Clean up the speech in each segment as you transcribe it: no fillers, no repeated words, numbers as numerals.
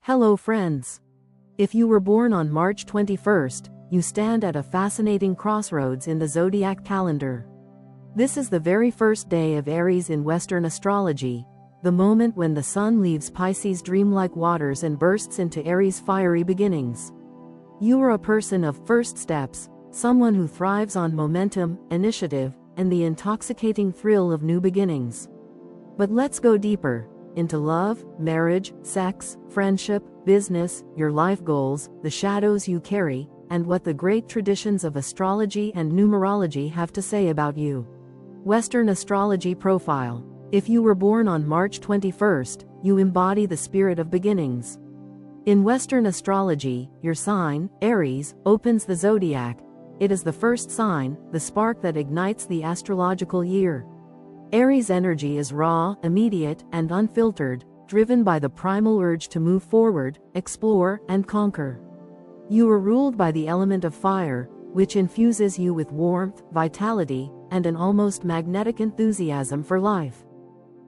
Hello friends. If you were born on March 21st, you stand at a fascinating crossroads in the Zodiac calendar. This is the very first day of Aries in Western astrology, the moment when the sun leaves Pisces' dreamlike waters and bursts into Aries' fiery beginnings. You are a person of first steps, someone who thrives on momentum, initiative, and the intoxicating thrill of new beginnings. But let's go deeper, into love, marriage, sex, friendship, business, your life goals, the shadows you carry, and what the great traditions of astrology and numerology have to say about you. Western astrology profile. If you were born on March 21st, you embody the spirit of beginnings. In Western astrology, your sign, Aries, opens the zodiac. It is the first sign, the spark that ignites the astrological year. Aries energy is raw, immediate, and unfiltered, driven by the primal urge to move forward, explore, and conquer. You are ruled by the element of fire, which infuses you with warmth, vitality, and an almost magnetic enthusiasm for life.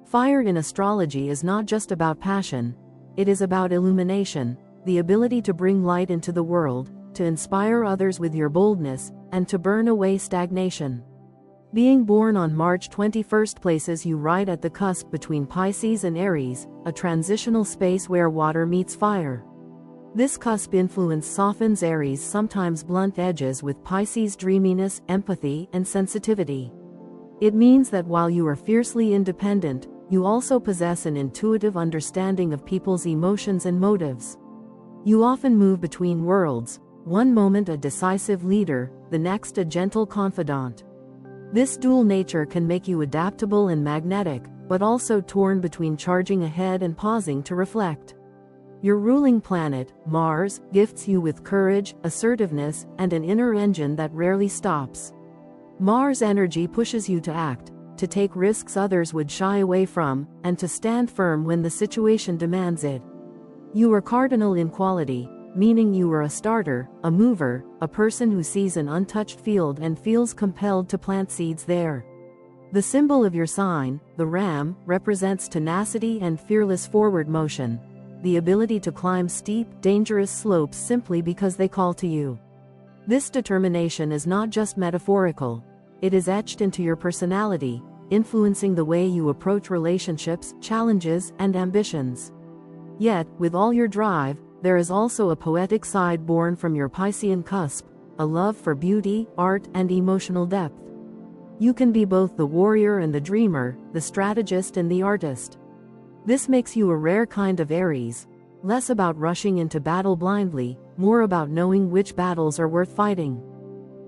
Fire in astrology is not just about passion, it is about illumination, the ability to bring light into the world, to inspire others with your boldness, and to burn away stagnation. Being born on March 21st places you right at the cusp between Pisces and Aries, a transitional space where water meets fire. This cusp influence softens Aries' sometimes blunt edges with Pisces' dreaminess, empathy, and sensitivity. It means that while you are fiercely independent, you also possess an intuitive understanding of people's emotions and motives. You often move between worlds, one moment a decisive leader, the next a gentle confidant. This dual nature can make you adaptable and magnetic, but also torn between charging ahead and pausing to reflect. Your ruling planet, Mars, gifts you with courage, assertiveness, and an inner engine that rarely stops. Mars energy pushes you to act, to take risks others would shy away from, and to stand firm when the situation demands it. You are cardinal in quality, meaning you are a starter, a mover, a person who sees an untouched field and feels compelled to plant seeds there. The symbol of your sign, the ram, represents tenacity and fearless forward motion, the ability to climb steep, dangerous slopes simply because they call to you. This determination is not just metaphorical, it is etched into your personality, influencing the way you approach relationships, challenges, and ambitions. Yet, with all your drive, there is also a poetic side born from your Piscean cusp, a love for beauty, art, and emotional depth. You can be both the warrior and the dreamer, the strategist and the artist. This makes you a rare kind of Aries, less about rushing into battle blindly, more about knowing which battles are worth fighting.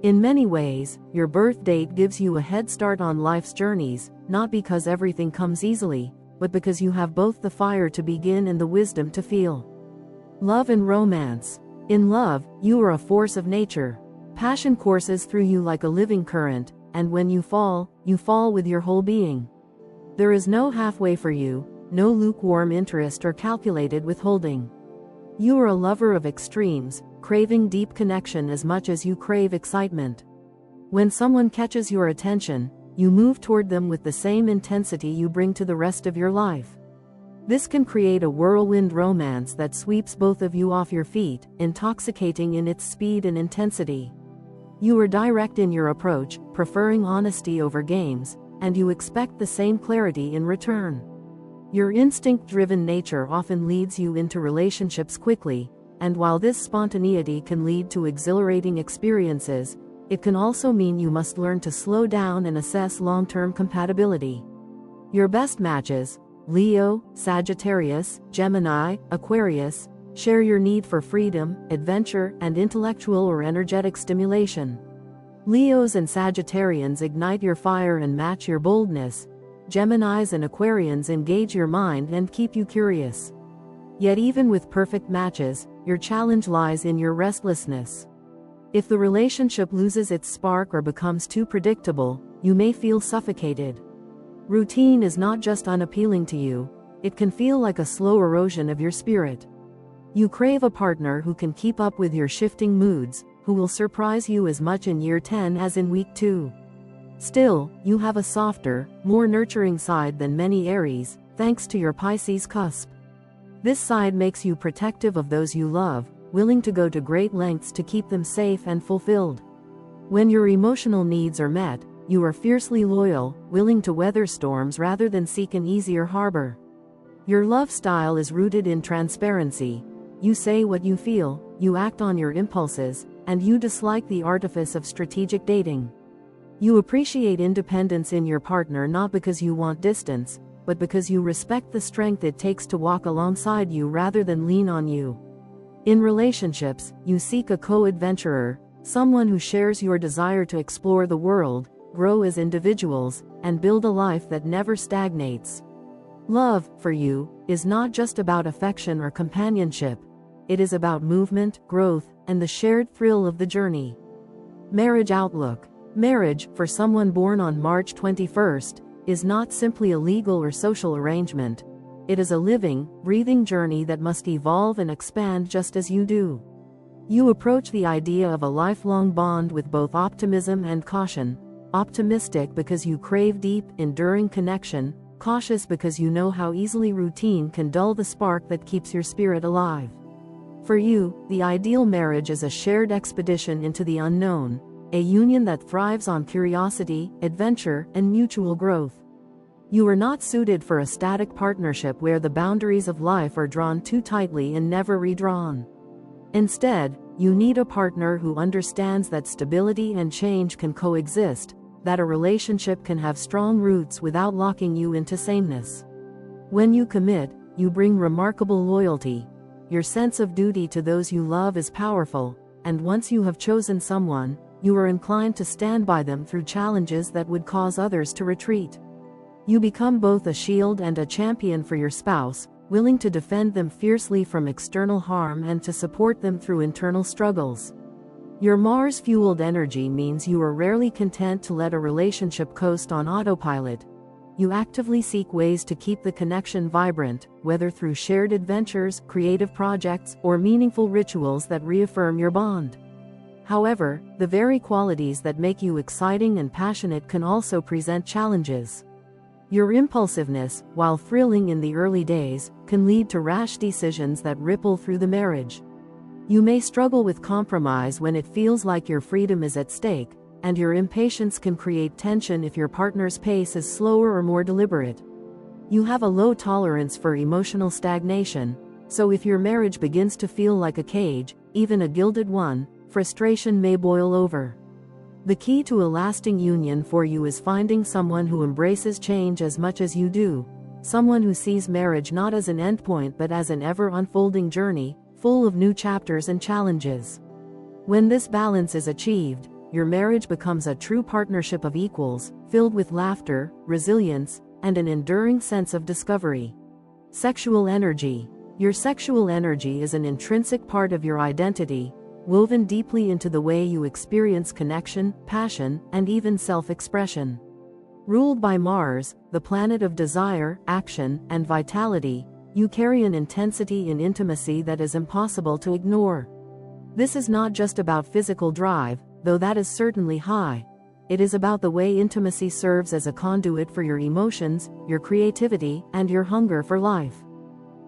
In many ways, your birth date gives you a head start on life's journeys, not because everything comes easily, but because you have both the fire to begin and the wisdom to feel. Love and romance. In love, you are a force of nature. Passion courses through you like a living current, and when you fall with your whole being. There is no halfway for you, no lukewarm interest or calculated withholding. You are a lover of extremes, craving deep connection as much as you crave excitement. When someone catches your attention, you move toward them with the same intensity you bring to the rest of your life. This can create a whirlwind romance that sweeps both of you off your feet, intoxicating in its speed and intensity. You are direct in your approach, preferring honesty over games, and you expect the same clarity in return. Your instinct-driven nature often leads you into relationships quickly, and while this spontaneity can lead to exhilarating experiences, it can also mean you must learn to slow down and assess long-term compatibility. Your best matches, Leo, Sagittarius, Gemini, Aquarius, share your need for freedom, adventure, and intellectual or energetic stimulation. Leos and Sagittarians ignite your fire and match your boldness. Geminis and Aquarians engage your mind and keep you curious. Yet even with perfect matches, your challenge lies in your restlessness. If the relationship loses its spark or becomes too predictable, you may feel suffocated. Routine is not just unappealing to you, it can feel like a slow erosion of your spirit. You crave a partner who can keep up with your shifting moods, who will surprise you as much in year 10 as in week 2. Still, you have a softer, more nurturing side than many Aries, thanks to your Pisces cusp. This side makes you protective of those you love, willing to go to great lengths to keep them safe and fulfilled. When your emotional needs are met, you are fiercely loyal, willing to weather storms rather than seek an easier harbor. Your love style is rooted in transparency. You say what you feel, you act on your impulses, and you dislike the artifice of strategic dating. You appreciate independence in your partner not because you want distance, but because you respect the strength it takes to walk alongside you rather than lean on you. In relationships, you seek a co-adventurer, someone who shares your desire to explore the world, grow as individuals, and build a life that never stagnates. Love, for you, is not just about affection or companionship. It is about movement, growth, and the shared thrill of the journey. Marriage outlook. Marriage, for someone born on March 21st, is not simply a legal or social arrangement. It is a living, breathing journey that must evolve and expand just as you do. You approach the idea of a lifelong bond with both optimism and caution. Optimistic because you crave deep, enduring connection, cautious because you know how easily routine can dull the spark that keeps your spirit alive. For you, the ideal marriage is a shared expedition into the unknown, a union that thrives on curiosity, adventure, and mutual growth. You are not suited for a static partnership where the boundaries of life are drawn too tightly and never redrawn. Instead, you need a partner who understands that stability and change can coexist, that a relationship can have strong roots without locking you into sameness. When you commit, you bring remarkable loyalty. Your sense of duty to those you love is powerful, and once you have chosen someone, you are inclined to stand by them through challenges that would cause others to retreat. You become both a shield and a champion for your spouse, willing to defend them fiercely from external harm and to support them through internal struggles. Your Mars-fueled energy means you are rarely content to let a relationship coast on autopilot. You actively seek ways to keep the connection vibrant, whether through shared adventures, creative projects, or meaningful rituals that reaffirm your bond. However, the very qualities that make you exciting and passionate can also present challenges. Your impulsiveness, while thrilling in the early days, can lead to rash decisions that ripple through the marriage. You may struggle with compromise when it feels like your freedom is at stake, and your impatience can create tension if your partner's pace is slower or more deliberate. You have a low tolerance for emotional stagnation, so if your marriage begins to feel like a cage, even a gilded one, frustration may boil over. The key to a lasting union for you is finding someone who embraces change as much as you do, someone who sees marriage not as an endpoint but as an ever-unfolding journey, full of new chapters and challenges. When this balance is achieved, your marriage becomes a true partnership of equals, filled with laughter, resilience, and an enduring sense of discovery. Sexual energy. Your sexual energy is an intrinsic part of your identity, woven deeply into the way you experience connection, passion, and even self-expression. Ruled by Mars, the planet of desire, action, and vitality, you carry an intensity in intimacy that is impossible to ignore. This is not just about physical drive, though that is certainly high. It is about the way intimacy serves as a conduit for your emotions, your creativity, and your hunger for life.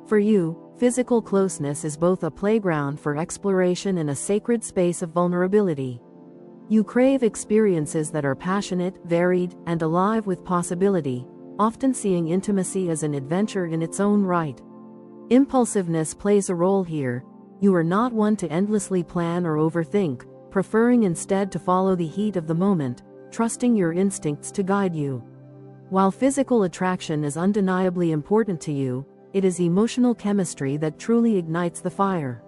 For you, physical closeness is both a playground for exploration and a sacred space of vulnerability. You crave experiences that are passionate, varied, and alive with possibility, often seeing intimacy as an adventure in its own right. Impulsiveness plays a role here. You are not one to endlessly plan or overthink, preferring instead to follow the heat of the moment, trusting your instincts to guide you. While physical attraction is undeniably important to you, it is emotional chemistry that truly ignites the fire.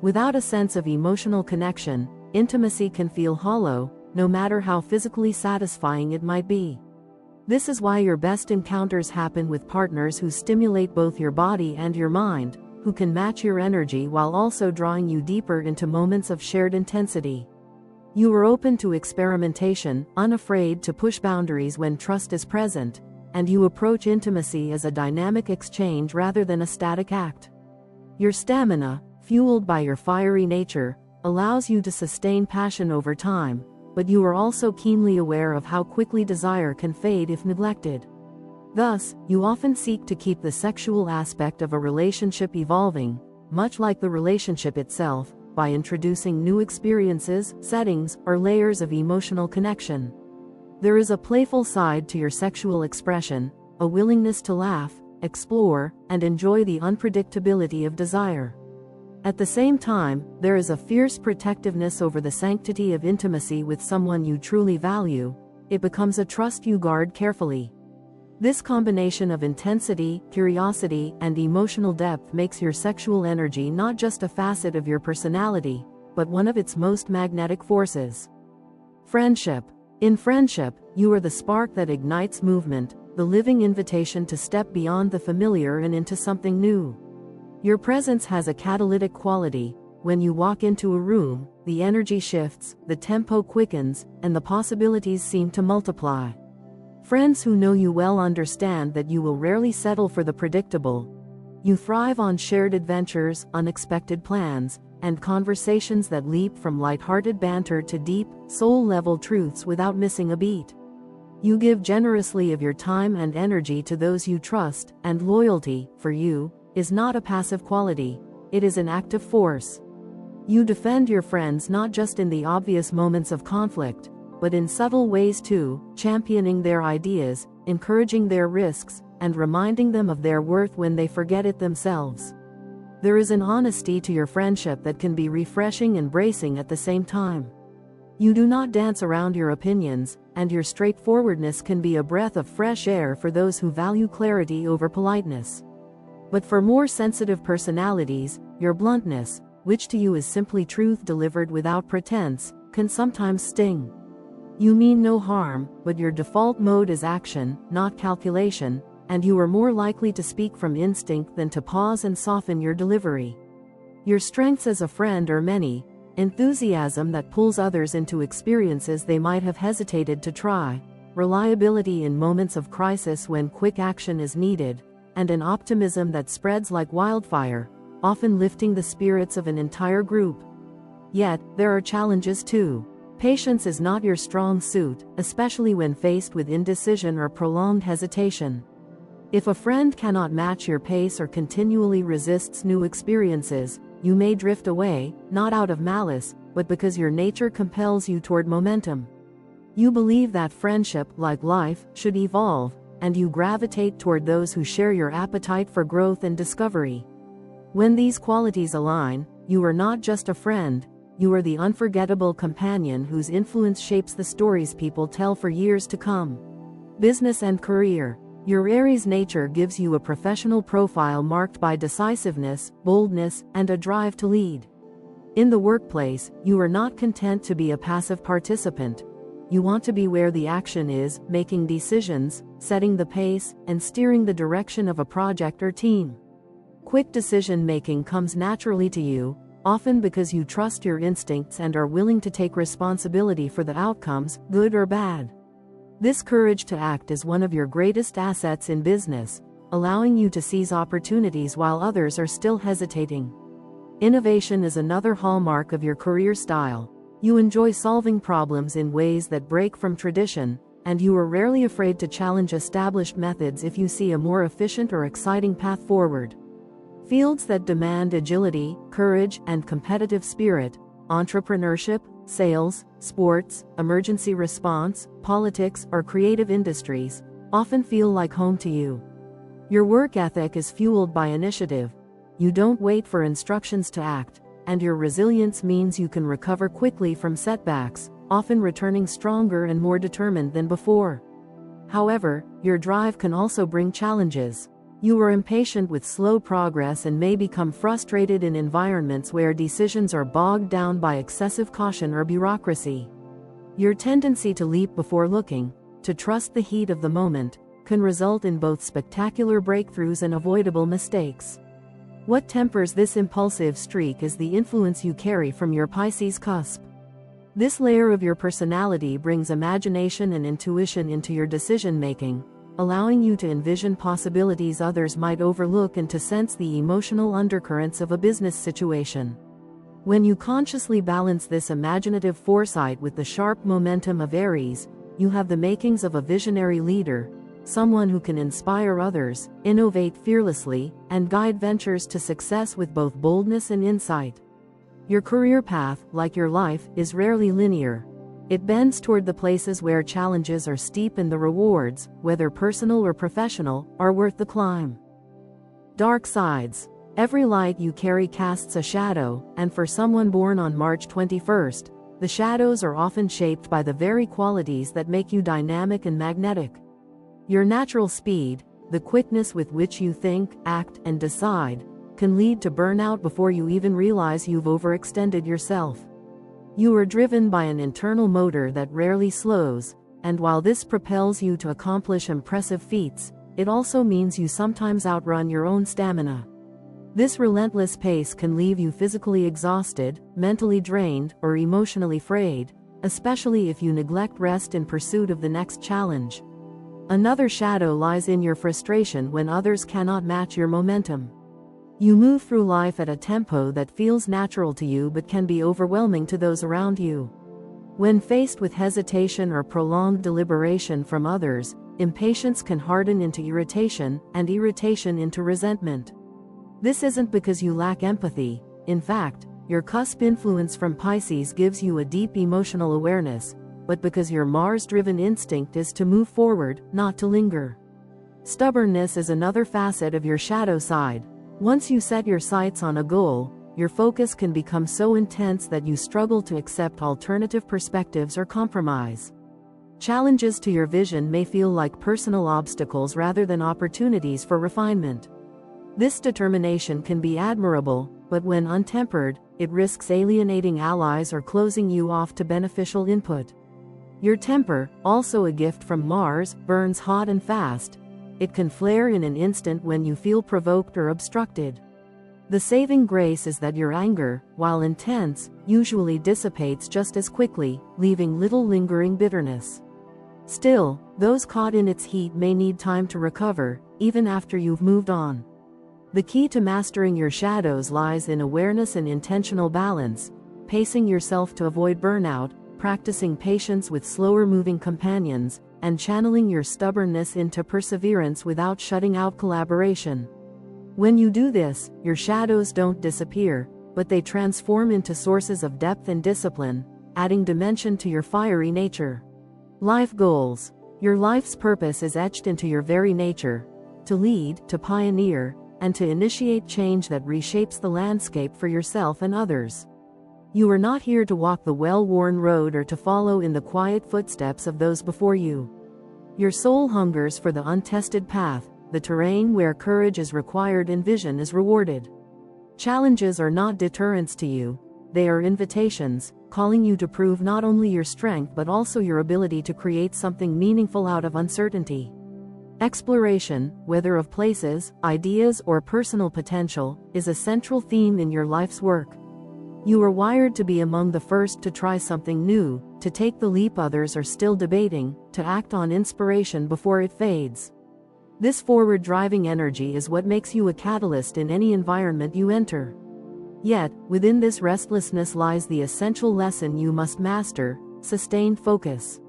Without a sense of emotional connection, intimacy can feel hollow, no matter how physically satisfying it might be. This is why your best encounters happen with partners who stimulate both your body and your mind, who can match your energy while also drawing you deeper into moments of shared intensity. You are open to experimentation, unafraid to push boundaries when trust is present, and you approach intimacy as a dynamic exchange rather than a static act. Your stamina, fueled by your fiery nature, allows you to sustain passion over time, but you are also keenly aware of how quickly desire can fade if neglected. Thus, you often seek to keep the sexual aspect of a relationship evolving, much like the relationship itself, by introducing new experiences, settings, or layers of emotional connection. There is a playful side to your sexual expression, a willingness to laugh, explore, and enjoy the unpredictability of desire. At the same time, there is a fierce protectiveness over the sanctity of intimacy with someone you truly value. It becomes a trust you guard carefully. This combination of intensity, curiosity, and emotional depth makes your sexual energy not just a facet of your personality, but one of its most magnetic forces. Friendship. In friendship, you are the spark that ignites movement, the living invitation to step beyond the familiar and into something new. Your presence has a catalytic quality. When you walk into a room, the energy shifts, the tempo quickens, and the possibilities seem to multiply. Friends who know you well understand that you will rarely settle for the predictable. You thrive on shared adventures, unexpected plans, and conversations that leap from light-hearted banter to deep, soul-level truths without missing a beat. You give generously of your time and energy to those you trust, and loyalty, for you, is not a passive quality, it is an active force. You defend your friends not just in the obvious moments of conflict, but in subtle ways too, championing their ideas, encouraging their risks, and reminding them of their worth when they forget it themselves. There is an honesty to your friendship that can be refreshing and bracing at the same time. You do not dance around your opinions, and your straightforwardness can be a breath of fresh air for those who value clarity over politeness. But for more sensitive personalities, your bluntness, which to you is simply truth delivered without pretense, can sometimes sting. You mean no harm, but your default mode is action, not calculation, and you are more likely to speak from instinct than to pause and soften your delivery. Your strengths as a friend are many: enthusiasm that pulls others into experiences they might have hesitated to try, reliability in moments of crisis when quick action is needed, and an optimism that spreads like wildfire, often lifting the spirits of an entire group. Yet, there are challenges too. Patience is not your strong suit, especially when faced with indecision or prolonged hesitation. If a friend cannot match your pace or continually resists new experiences, you may drift away, not out of malice, but because your nature compels you toward momentum. You believe that friendship, like life, should evolve, and you gravitate toward those who share your appetite for growth and discovery. When these qualities align, you are not just a friend, you are the unforgettable companion whose influence shapes the stories people tell for years to come. Business and career. Your Aries nature gives you a professional profile marked by decisiveness, boldness, and a drive to lead. In the workplace, you are not content to be a passive participant. You want to be where the action is, making decisions, setting the pace, and steering the direction of a project or team. Quick decision-making comes naturally to you, often because you trust your instincts and are willing to take responsibility for the outcomes, good or bad. This courage to act is one of your greatest assets in business, allowing you to seize opportunities while others are still hesitating. Innovation is another hallmark of your career style. You enjoy solving problems in ways that break from tradition, and you are rarely afraid to challenge established methods if you see a more efficient or exciting path forward. Fields that demand agility, courage, and competitive spirit, entrepreneurship, sales, sports, emergency response, politics, or creative industries, often feel like home to you. Your work ethic is fueled by initiative. You don't wait for instructions to act, and your resilience means you can recover quickly from setbacks, often returning stronger and more determined than before. However, your drive can also bring challenges. You are impatient with slow progress and may become frustrated in environments where decisions are bogged down by excessive caution or bureaucracy. Your tendency to leap before looking, to trust the heat of the moment, can result in both spectacular breakthroughs and avoidable mistakes. What tempers this impulsive streak is the influence you carry from your Pisces cusp. This layer of your personality brings imagination and intuition into your decision-making, allowing you to envision possibilities others might overlook and to sense the emotional undercurrents of a business situation. When you consciously balance this imaginative foresight with the sharp momentum of Aries, you have the makings of a visionary leader, someone who can inspire others, innovate fearlessly, and guide ventures to success with both boldness and insight. Your career path, like your life, is rarely linear. It bends toward the places where challenges are steep and the rewards, whether personal or professional, are worth the climb. Dark sides. Every light you carry casts a shadow, and for someone born on March 21st, the shadows are often shaped by the very qualities that make you dynamic and magnetic. Your natural speed, the quickness with which you think, act, and decide, can lead to burnout before you even realize you've overextended yourself. You are driven by an internal motor that rarely slows, and while this propels you to accomplish impressive feats, it also means you sometimes outrun your own stamina. This relentless pace can leave you physically exhausted, mentally drained, or emotionally frayed, especially if you neglect rest in pursuit of the next challenge. Another shadow lies in your frustration when others cannot match your momentum. You move through life at a tempo that feels natural to you but can be overwhelming to those around you. When faced with hesitation or prolonged deliberation from others, impatience can harden into irritation, and irritation into resentment. This isn't because you lack empathy. In fact, your cusp influence from Pisces gives you a deep emotional awareness, but because your Mars-driven instinct is to move forward, not to linger. Stubbornness is another facet of your shadow side. Once you set your sights on a goal, your focus can become so intense that you struggle to accept alternative perspectives or compromise. Challenges to your vision may feel like personal obstacles rather than opportunities for refinement. This determination can be admirable, but when untempered, it risks alienating allies or closing you off to beneficial input. Your temper, also a gift from Mars, burns hot and fast. It can flare in an instant when you feel provoked or obstructed. The saving grace is that your anger, while intense, usually dissipates just as quickly, leaving little lingering bitterness. Still, those caught in its heat may need time to recover, even after you've moved on. The key to mastering your shadows lies in awareness and intentional balance, pacing yourself to avoid burnout, practicing patience with slower-moving companions, and channeling your stubbornness into perseverance without shutting out collaboration. When you do this, your shadows don't disappear, but they transform into sources of depth and discipline, adding dimension to your fiery nature. Life goals. Your life's purpose is etched into your very nature: to lead, to pioneer, and to initiate change that reshapes the landscape for yourself and others. You are not here to walk the well-worn road or to follow in the quiet footsteps of those before you. Your soul hungers for the untested path, the terrain where courage is required and vision is rewarded. Challenges are not deterrents to you, they are invitations, calling you to prove not only your strength but also your ability to create something meaningful out of uncertainty. Exploration, whether of places, ideas, or personal potential, is a central theme in your life's work. You are wired to be among the first to try something new, to take the leap others are still debating, to act on inspiration before it fades. This forward-driving energy is what makes you a catalyst in any environment you enter. Yet, within this restlessness lies the essential lesson you must master: sustained focus.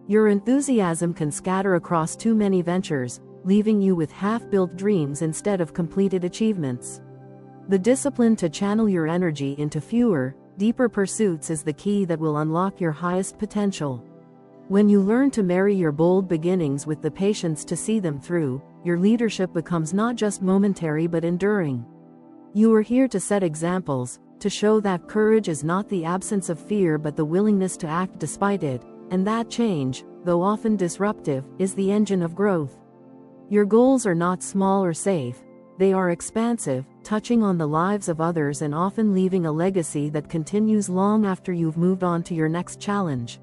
Your enthusiasm can scatter across too many ventures, leaving you with half-built dreams instead of completed achievements. The discipline to channel your energy into fewer, deeper pursuits is the key that will unlock your highest potential. When you learn to marry your bold beginnings with the patience to see them through, your leadership becomes not just momentary but enduring. You are here to set examples, to show that courage is not the absence of fear but the willingness to act despite it, and that change, though often disruptive, is the engine of growth. Your goals are not small or safe. They are expansive, touching on the lives of others and often leaving a legacy that continues long after you've moved on to your next challenge.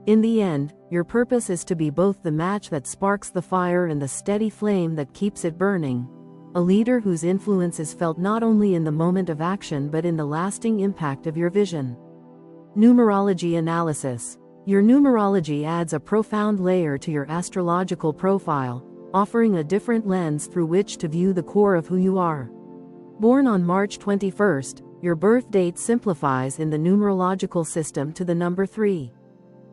In the end, your purpose is to be both the match that sparks the fire and the steady flame that keeps it burning. A leader whose influence is felt not only in the moment of action but in the lasting impact of your vision. Numerology analysis. Your numerology adds a profound layer to your astrological profile, offering a different lens through which to view the core of who you are. Born on March 21st, your birth date simplifies in the numerological system to the number 3.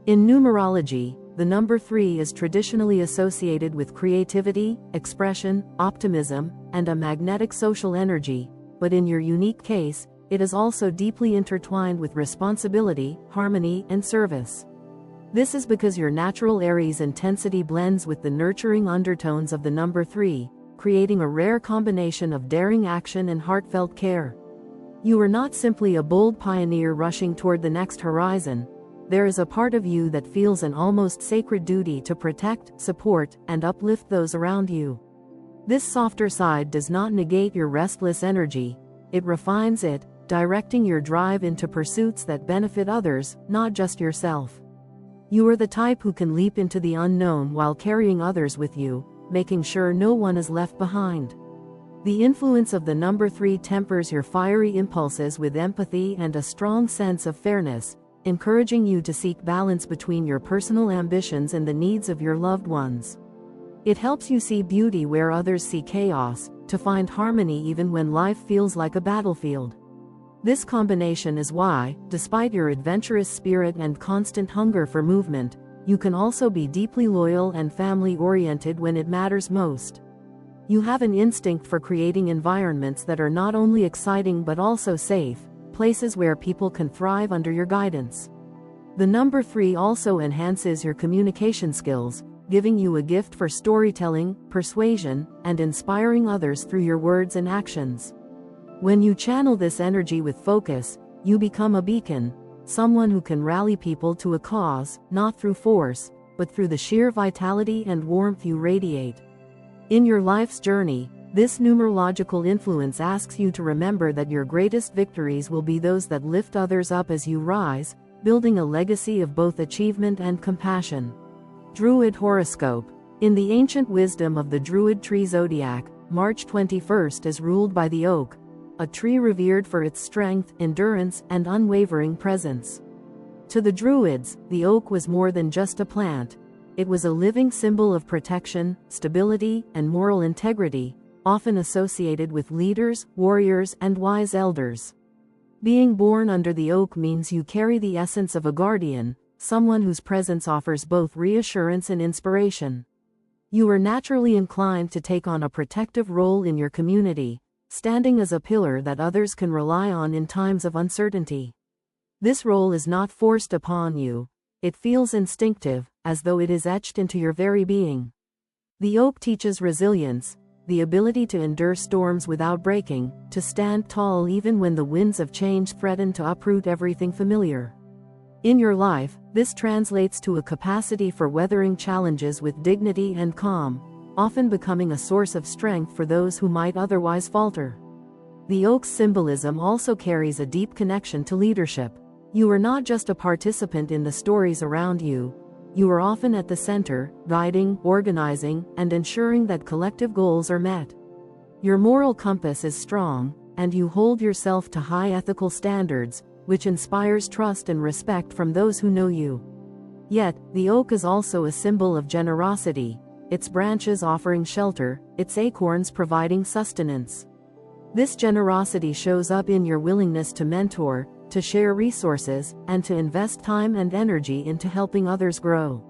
In numerology, The number 3 is traditionally associated with creativity, expression, optimism, and a magnetic social energy, but in your unique case, it is also deeply intertwined with responsibility, harmony, and service. This is because your natural Aries intensity blends with the nurturing undertones of the number 3, creating a rare combination of daring action and heartfelt care. You are not simply a bold pioneer rushing toward the next horizon. There is a part of you that feels an almost sacred duty to protect, support, and uplift those around you. This softer side does not negate your restless energy, it refines it, directing your drive into pursuits that benefit others, not just yourself. You are the type who can leap into the unknown while carrying others with you, making sure no one is left behind. The influence of the number 3 tempers your fiery impulses with empathy and a strong sense of fairness, encouraging you to seek balance between your personal ambitions and the needs of your loved ones. It helps you see beauty where others see chaos, to find harmony even when life feels like a battlefield. This combination is why, despite your adventurous spirit and constant hunger for movement, you can also be deeply loyal and family-oriented when it matters most. You have an instinct for creating environments that are not only exciting but also safe, places where people can thrive under your guidance. The number 3 also enhances your communication skills, giving you a gift for storytelling, persuasion, and inspiring others through your words and actions. When you channel this energy with focus, you become a beacon, someone who can rally people to a cause, not through force, but through the sheer vitality and warmth you radiate. In your life's journey, this numerological influence asks you to remember that your greatest victories will be those that lift others up as you rise, building a legacy of both achievement and compassion. Druid Horoscope. In the ancient wisdom of the Druid tree Zodiac, March 21st is ruled by the oak, a tree revered for its strength, endurance, and unwavering presence. To the Druids, the oak was more than just a plant. It was a living symbol of protection, stability, and moral integrity, often associated with leaders, warriors, and wise elders. Being born under the oak means you carry the essence of a guardian, someone whose presence offers both reassurance and inspiration. You are naturally inclined to take on a protective role in your community, standing as a pillar that others can rely on in times of uncertainty. This role is not forced upon you, it feels instinctive, as though it is etched into your very being. The oak teaches resilience, the ability to endure storms without breaking, to stand tall even when the winds of change threaten to uproot everything familiar. In your life, this translates to a capacity for weathering challenges with dignity and calm, often becoming a source of strength for those who might otherwise falter. The oak's symbolism also carries a deep connection to leadership. You are not just a participant in the stories around you. You are often at the center, guiding, organizing, and ensuring that collective goals are met. Your moral compass is strong, and you hold yourself to high ethical standards, which inspires trust and respect from those who know you. Yet, the oak is also a symbol of generosity, its branches offering shelter, its acorns providing sustenance. This generosity shows up in your willingness to mentor, to share resources, and to invest time and energy into helping others grow.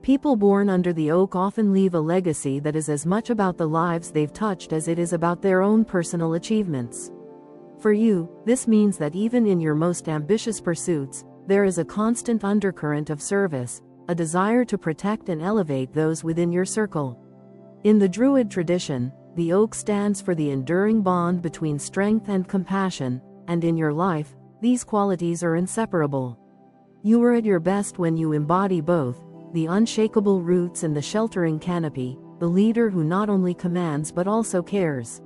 People born under the oak often leave a legacy that is as much about the lives they've touched as it is about their own personal achievements. For you, this means that even in your most ambitious pursuits, there is a constant undercurrent of service, a desire to protect and elevate those within your circle. In the Druid tradition, the oak stands for the enduring bond between strength and compassion, and in your life, these qualities are inseparable. You are at your best when you embody both, the unshakable roots and the sheltering canopy, the leader who not only commands but also cares.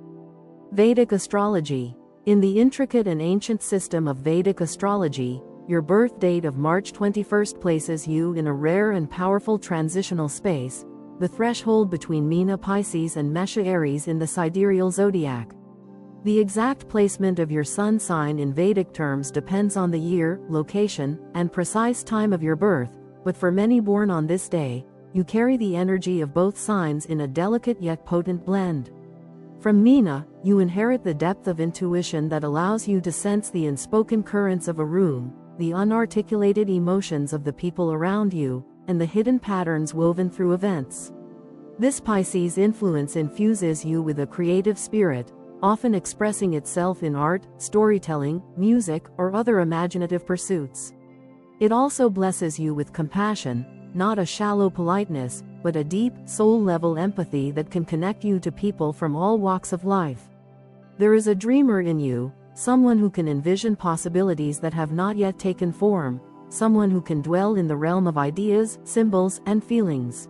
Vedic Astrology. In the intricate and ancient system of Vedic astrology, your birth date of March 21st places you in a rare and powerful transitional space, the threshold between Meena Pisces and Mesha Aries in the sidereal zodiac. The exact placement of your sun sign in Vedic terms depends on the year, location, and precise time of your birth, but for many born on this day, you carry the energy of both signs in a delicate yet potent blend. From Meena, you inherit the depth of intuition that allows you to sense the unspoken currents of a room, the unarticulated emotions of the people around you, and the hidden patterns woven through events. This Pisces influence infuses you with a creative spirit, often expressing itself in art, storytelling, music, or other imaginative pursuits. It also blesses you with compassion, not a shallow politeness, but a deep, soul-level empathy that can connect you to people from all walks of life. There is a dreamer in you, someone who can envision possibilities that have not yet taken form, someone who can dwell in the realm of ideas, symbols, and feelings.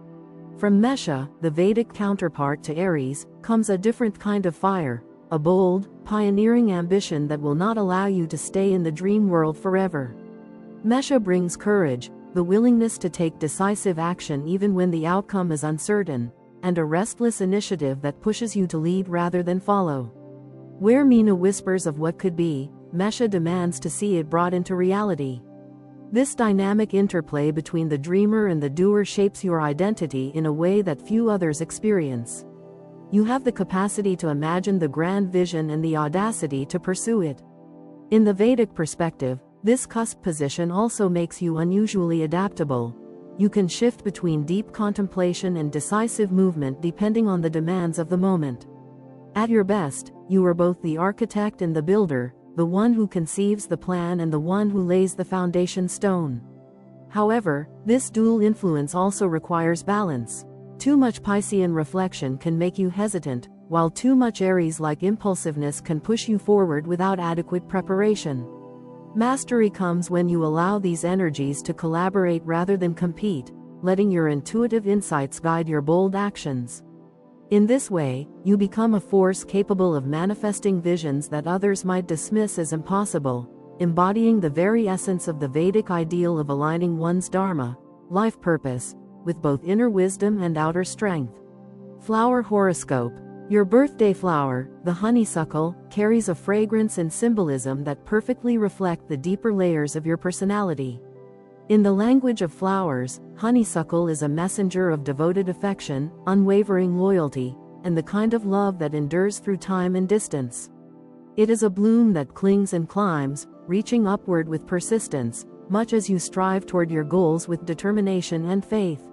From Mesha, the Vedic counterpart to Aries, comes a different kind of fire, a bold, pioneering ambition that will not allow you to stay in the dream world forever. Mesha brings courage, the willingness to take decisive action even when the outcome is uncertain, and a restless initiative that pushes you to lead rather than follow. Where Mina whispers of what could be, Mesha demands to see it brought into reality. This dynamic interplay between the dreamer and the doer shapes your identity in a way that few others experience. You have the capacity to imagine the grand vision and the audacity to pursue it. In the Vedic perspective, this cusp position also makes you unusually adaptable. You can shift between deep contemplation and decisive movement depending on the demands of the moment. At your best, you are both the architect and the builder, the one who conceives the plan and the one who lays the foundation stone. However, this dual influence also requires balance. Too much Piscean reflection can make you hesitant, while too much Aries-like impulsiveness can push you forward without adequate preparation. Mastery comes when you allow these energies to collaborate rather than compete, letting your intuitive insights guide your bold actions. In this way, you become a force capable of manifesting visions that others might dismiss as impossible, embodying the very essence of the Vedic ideal of aligning one's dharma, life purpose, with both inner wisdom and outer strength. Flower horoscope. Your birthday flower, the honeysuckle, carries a fragrance and symbolism that perfectly reflect the deeper layers of your personality. In the language of flowers, honeysuckle is a messenger of devoted affection, unwavering loyalty, and the kind of love that endures through time and distance. It is a bloom that clings and climbs, reaching upward with persistence, much as you strive toward your goals with determination and faith.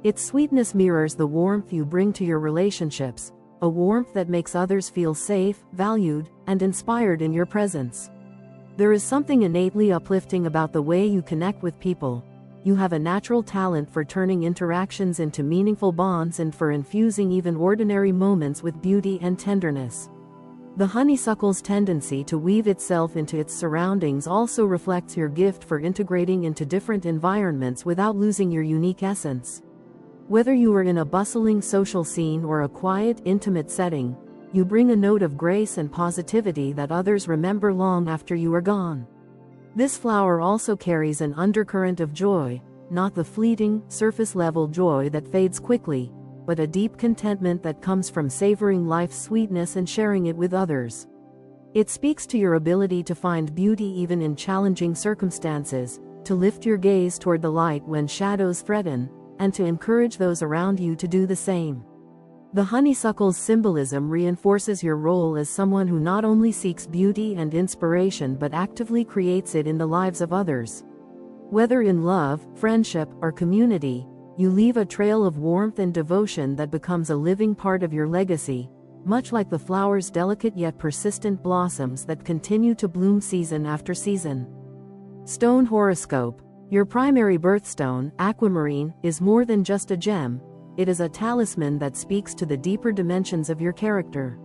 Its sweetness mirrors the warmth you bring to your relationships, a warmth that makes others feel safe, valued, and inspired in your presence. There is something innately uplifting about the way you connect with people. You have a natural talent for turning interactions into meaningful bonds and for infusing even ordinary moments with beauty and tenderness. The honeysuckle's tendency to weave itself into its surroundings also reflects your gift for integrating into different environments without losing your unique essence. Whether you are in a bustling social scene or a quiet, intimate setting, you bring a note of grace and positivity that others remember long after you are gone. This flower also carries an undercurrent of joy, not the fleeting, surface-level joy that fades quickly, but a deep contentment that comes from savoring life's sweetness and sharing it with others. It speaks to your ability to find beauty even in challenging circumstances, to lift your gaze toward the light when shadows threaten, and to encourage those around you to do the same. The honeysuckle's symbolism reinforces your role as someone who not only seeks beauty and inspiration but actively creates it in the lives of others. Whether in love, friendship, or community, you leave a trail of warmth and devotion that becomes a living part of your legacy, much like the flower's delicate yet persistent blossoms that continue to bloom season after season. Stone horoscope. Your primary birthstone, aquamarine, is more than just a gem. It is a talisman that speaks to the deeper dimensions of your character.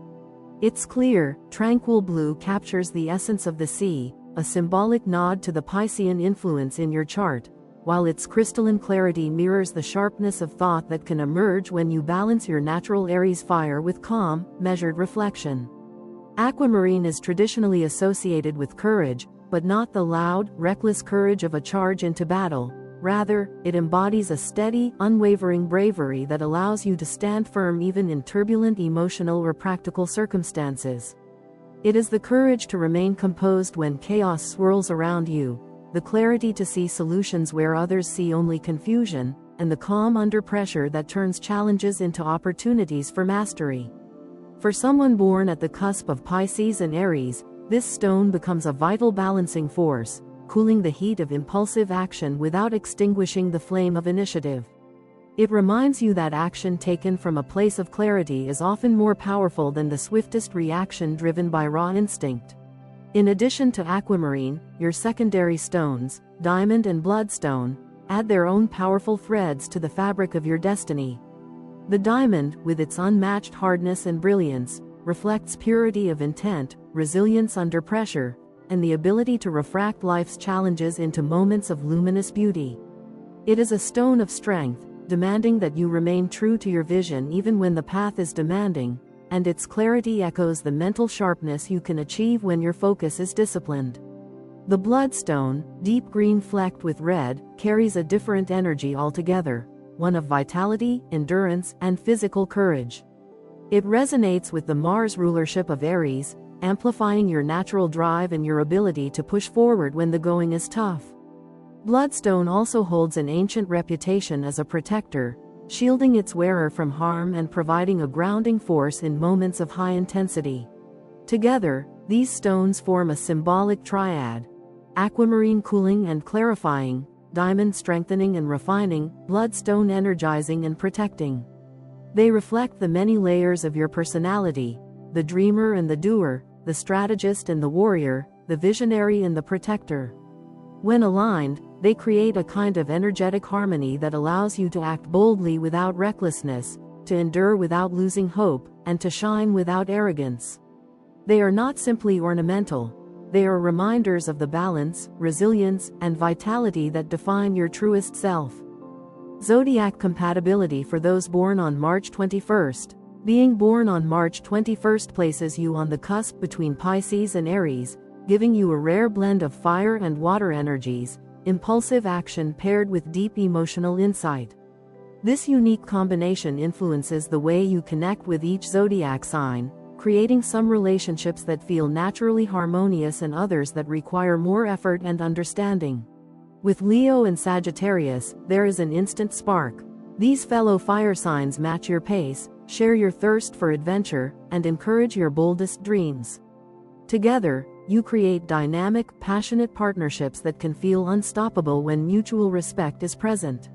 Its clear, tranquil blue captures the essence of the sea, a symbolic nod to the Piscean influence in your chart, while its crystalline clarity mirrors the sharpness of thought that can emerge when you balance your natural Aries fire with calm, measured reflection. Aquamarine is traditionally associated with courage, but not the loud, reckless courage of a charge into battle. Rather, it embodies a steady, unwavering bravery that allows you to stand firm even in turbulent emotional or practical circumstances. It is the courage to remain composed when chaos swirls around you, the clarity to see solutions where others see only confusion, and the calm under pressure that turns challenges into opportunities for mastery. For someone born at the cusp of Pisces and Aries, this stone becomes a vital balancing force, cooling the heat of impulsive action without extinguishing the flame of initiative. It reminds you that action taken from a place of clarity is often more powerful than the swiftest reaction driven by raw instinct. In addition to aquamarine, your secondary stones, diamond and bloodstone, add their own powerful threads to the fabric of your destiny. The diamond, with its unmatched hardness and brilliance, reflects purity of intent, resilience under pressure, and the ability to refract life's challenges into moments of luminous beauty. It is a stone of strength, demanding that you remain true to your vision even when the path is demanding, and its clarity echoes the mental sharpness you can achieve when your focus is disciplined. The bloodstone, deep green flecked with red, carries a different energy altogether, one of vitality, endurance, and physical courage. It resonates with the Mars rulership of Aries, amplifying your natural drive and your ability to push forward when the going is tough. Bloodstone also holds an ancient reputation as a protector, shielding its wearer from harm and providing a grounding force in moments of high intensity. Together, these stones form a symbolic triad: aquamarine cooling and clarifying, diamond strengthening and refining, bloodstone energizing and protecting. They reflect the many layers of your personality: the dreamer and the doer, the strategist and the warrior, the visionary and the protector. When aligned, they create a kind of energetic harmony that allows you to act boldly without recklessness, to endure without losing hope, and to shine without arrogance. They are not simply ornamental. They are reminders of the balance, resilience, and vitality that define your truest self. Zodiac compatibility for those born on March 21st. Being born on March 21st places you on the cusp between Pisces and Aries, giving you a rare blend of fire and water energies, impulsive action paired with deep emotional insight. This unique combination influences the way you connect with each zodiac sign, creating some relationships that feel naturally harmonious and others that require more effort and understanding. With Leo and Sagittarius, there is an instant spark. These fellow fire signs match your pace, share your thirst for adventure, and encourage your boldest dreams. Together, you create dynamic, passionate partnerships that can feel unstoppable when mutual respect is present.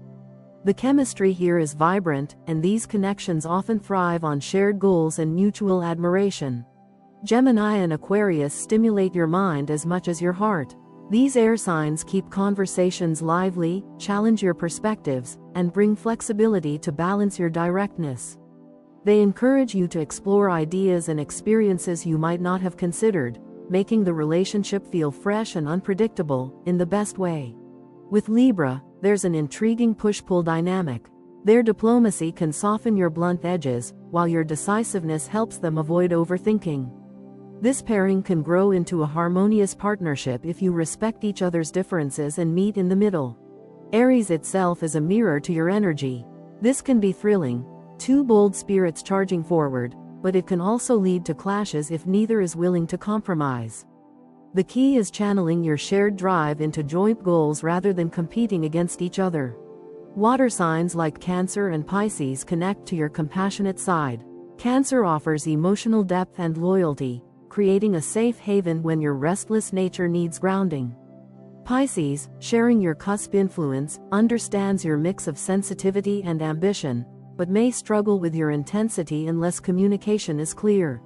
The chemistry here is vibrant, and these connections often thrive on shared goals and mutual admiration. Gemini and Aquarius stimulate your mind as much as your heart. These air signs keep conversations lively, challenge your perspectives, and bring flexibility to balance your directness. They encourage you to explore ideas and experiences you might not have considered, making the relationship feel fresh and unpredictable, in the best way. With Libra, there's an intriguing push-pull dynamic. Their diplomacy can soften your blunt edges, while your decisiveness helps them avoid overthinking. This pairing can grow into a harmonious partnership if you respect each other's differences and meet in the middle. Aries itself is a mirror to your energy. This can be thrilling, two bold spirits charging forward, but it can also lead to clashes if neither is willing to compromise. The key is channeling your shared drive into joint goals rather than competing against each other. Water signs like Cancer and Pisces connect to your compassionate side. Cancer offers emotional depth and loyalty, creating a safe haven when your restless nature needs grounding. Pisces, sharing your cusp influence, understands your mix of sensitivity and ambition, but may struggle with your intensity unless communication is clear.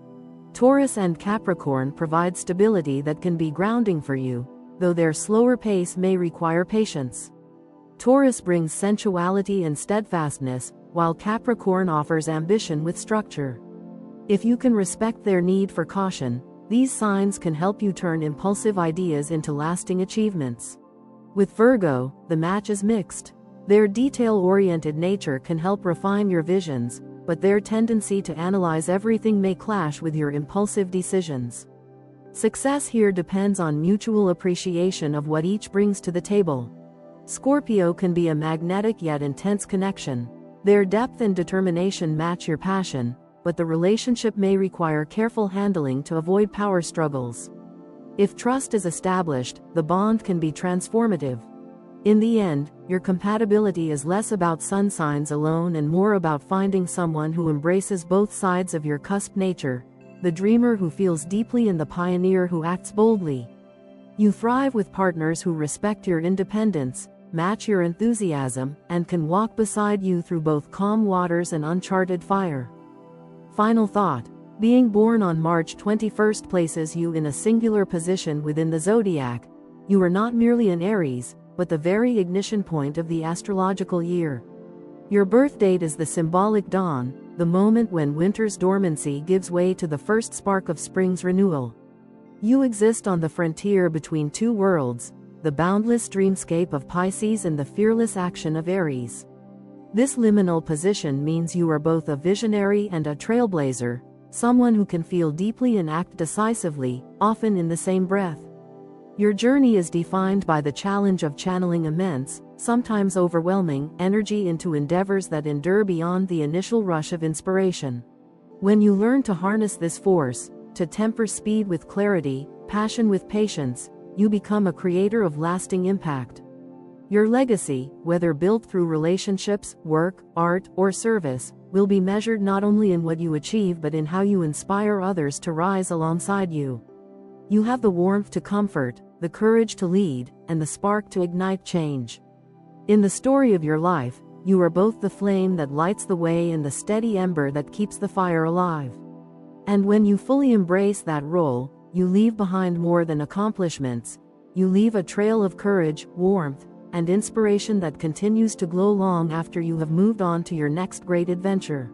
Taurus and Capricorn provide stability that can be grounding for you, though their slower pace may require patience. Taurus brings sensuality and steadfastness, while Capricorn offers ambition with structure. If you can respect their need for caution, these signs can help you turn impulsive ideas into lasting achievements. With Virgo, the match is mixed. Their detail-oriented nature can help refine your visions, but their tendency to analyze everything may clash with your impulsive decisions. Success here depends on mutual appreciation of what each brings to the table. Scorpio can be a magnetic yet intense connection. Their depth and determination match your passion, but the relationship may require careful handling to avoid power struggles. If trust is established, the bond can be transformative. In the end, your compatibility is less about sun signs alone and more about finding someone who embraces both sides of your cusp nature, the dreamer who feels deeply and the pioneer who acts boldly. You thrive with partners who respect your independence, match your enthusiasm, and can walk beside you through both calm waters and uncharted fire. Final thought. Being born on March 21st places you in a singular position within the zodiac. You are not merely an Aries, but the very ignition point of the astrological year. Your birth date is the symbolic dawn, the moment when winter's dormancy gives way to the first spark of spring's renewal. You exist on the frontier between two worlds, the boundless dreamscape of Pisces and the fearless action of Aries. This liminal position means you are both a visionary and a trailblazer, someone who can feel deeply and act decisively, often in the same breath. Your journey is defined by the challenge of channeling immense, sometimes overwhelming, energy into endeavors that endure beyond the initial rush of inspiration. When you learn to harness this force, to temper speed with clarity, passion with patience, you become a creator of lasting impact. Your legacy, whether built through relationships, work, art, or service, will be measured not only in what you achieve but in how you inspire others to rise alongside you. You have the warmth to comfort, the courage to lead, and the spark to ignite change. In the story of your life, you are both the flame that lights the way and the steady ember that keeps the fire alive. And when you fully embrace that role, you leave behind more than accomplishments. You leave a trail of courage, warmth, and inspiration that continues to glow long after you have moved on to your next great adventure.